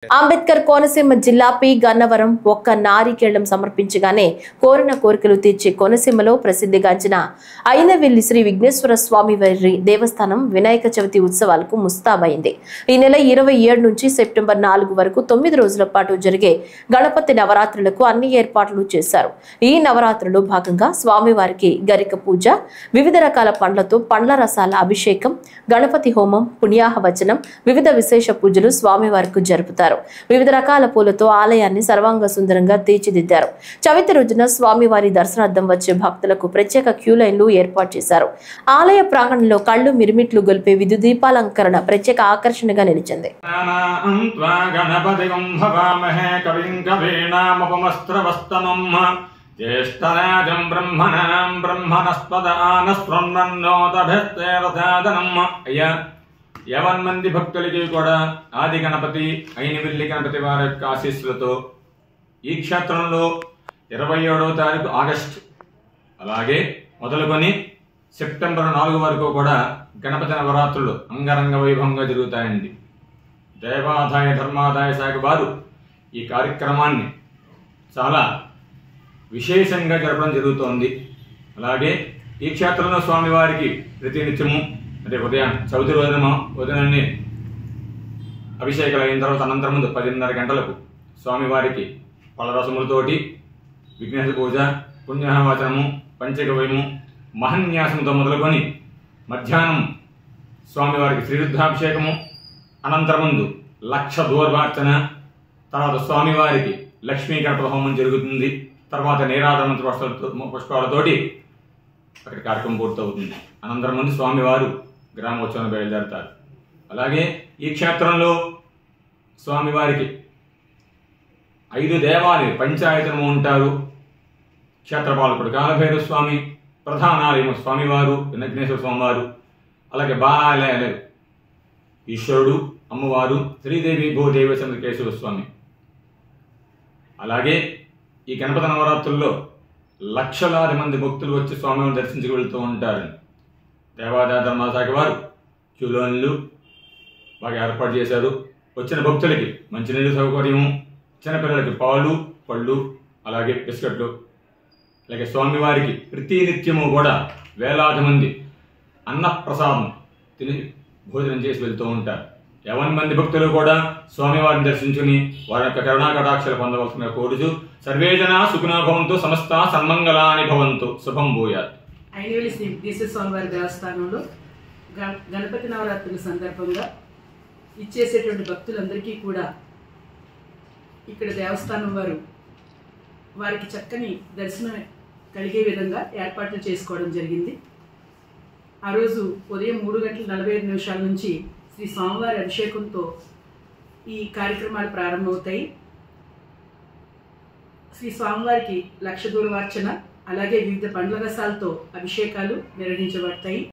అంబేద్కర్ కోనసీమ జిల్లా పి గన్నవరం ఒక్క నారికేళ్లం సమర్పించగానే కోరిన కోరికలు తీర్చి కోనసీమలో ప్రసిద్ధిగాంచిన అయినవెల్లి శ్రీ విఘ్నేశ్వర స్వామి వారి దేవస్థానం వినాయక చవితి ఉత్సవాలకు ముస్తాబైంది. ఈ నెల 27 నుంచి సెప్టెంబర్ 4 వరకు 9 రోజుల పాటు జరిగే గణపతి నవరాత్రులకు అన్ని ఏర్పాట్లు చేశారు. ఈ నవరాత్రుల్లో భాగంగా స్వామివారికి గరిక పూజ, వివిధ రకాల పండ్లతో పండ్ల రసాల అభిషేకం, గణపతి హోమం, పుణ్యాహవచనం, వివిధ విశేష పూజలు స్వామివారికి జరుపుతారు. వివిధ రకాల పూలతో ఆలయాన్ని సర్వాంగ సుందరంగా తీర్చిదిద్దారు. చవితి రోజున స్వామివారి దర్శనార్థం వచ్చే భక్తులకు ప్రత్యేక క్యూ లైన్లు ఏర్పాటు చేశారు. ఆలయ ప్రాంగణంలో కళ్ళు మిరిమిట్లు గొలిపే విద్యుత్ దీపాలంకరణ ప్రత్యేక ఆకర్షణగా నిలిచింది. యవన్మంది భక్తులకి కూడా ఆది గణపతి అయినవెల్లి గణపతి వారి యొక్క ఆశీస్సులతో ఈ క్షేత్రంలో 27వ తారీఖు ఆగస్టు అలాగే మొదలుకొని సెప్టెంబర్ 4 వరకు కూడా గణపతి నవరాత్రులు అంగరంగ వైభవంగా జరుగుతాయండి. దేవాదాయ ధర్మాదాయ శాఖ వారు ఈ కార్యక్రమాన్ని చాలా విశేషంగా జరపడం జరుగుతోంది. అలాగే ఈ క్షేత్రంలో స్వామివారికి ప్రతినిత్యము అంటే ఉదయం చవితి ఉదయాన్నే అభిషేకాలు అయిన తర్వాత అనంతరం ముందు 10:30 గంటలకు స్వామివారికి పళ్ళరసములతోటి విఘ్నేశ్వర పూజ, పుణ్యాహవచనము, పంచగవ్యము, మహన్యాసంతో మొదలుకొని మధ్యాహ్నం స్వామివారికి శ్రీరుద్ధాభిషేకము, అనంతరం ముందు 1,00,000 దూర్వార్చన, తర్వాత స్వామివారికి లక్ష్మీ గణపతి హోమం జరుగుతుంది. తర్వాత నీరాజన పుష్పాలతోటి అక్కడ కార్యక్రమం పూర్తవుతుంది. అనంతరం ముందు స్వామివారు గ్రామోత్సవం బయలుదేరతారు. అలాగే ఈ క్షేత్రంలో స్వామివారికి 5 దేవాలయాలు పంచాయతనము ఉంటారు. క్షేత్రపాలకుడు కాలభైరవ స్వామి, ప్రధానాలయము స్వామివారు విఘ్నేశ్వర స్వామివారు, అలాగే బాలాలయాలు ఈశ్వరుడు, అమ్మవారు, శ్రీదేవి భూదేవి చంద్రకేశ్వర స్వామి. అలాగే ఈ గణపతి నవరాత్రుల్లో లక్షలాది మంది భక్తులు వచ్చి స్వామివారిని దర్శించుకు వెళ్తూ ఉంటారు. దేవాదాయ ధర్మశాఖ వారు క్యూలైన్లు బాగా ఏర్పాటు చేశారు. వచ్చిన భక్తులకి మంచినీళ్ళు సౌకర్యము, చిన్నపిల్లలకి పాలు, పళ్ళు, అలాగే బిస్కెట్లు, అలాగే స్వామివారికి ప్రతినిత్యము కూడా వేలాది మంది అన్నప్రసాదం తిని భోజనం చేసి వెళ్తూ ఉంటారు. 50 మంది భక్తులు కూడా స్వామివారిని దర్శించుకుని వారి యొక్క కరుణా కటాక్షలు పొందవలసిన కోరుచు సర్వే జనా సుఖినో భవంతు, సమస్త సన్మంగళాని భవంతు, శుభం భూయాత్. అయినవెల్లి శ్రీ విఘ్నేశ్వర స్వామివారి దేవస్థానంలో గణపతి నవరాత్రుల సందర్భంగా ఇచ్చేసేటువంటి భక్తులందరికీ కూడా ఇక్కడ దేవస్థానం వారికి చక్కని దర్శనం కలిగే విధంగా ఏర్పాట్లు చేసుకోవడం జరిగింది. ఆ రోజు ఉదయం 3:45 నుంచి శ్రీ స్వామివారి అభిషేకంతో ఈ కార్యక్రమాలు ప్రారంభమవుతాయి. శ్రీ స్వామివారికి 1,00,000 దూర్వార్చన, అలాగే వివిధ పండ్ల రసాలతో అభిషేకాలు నిర్వహించబడతాయి.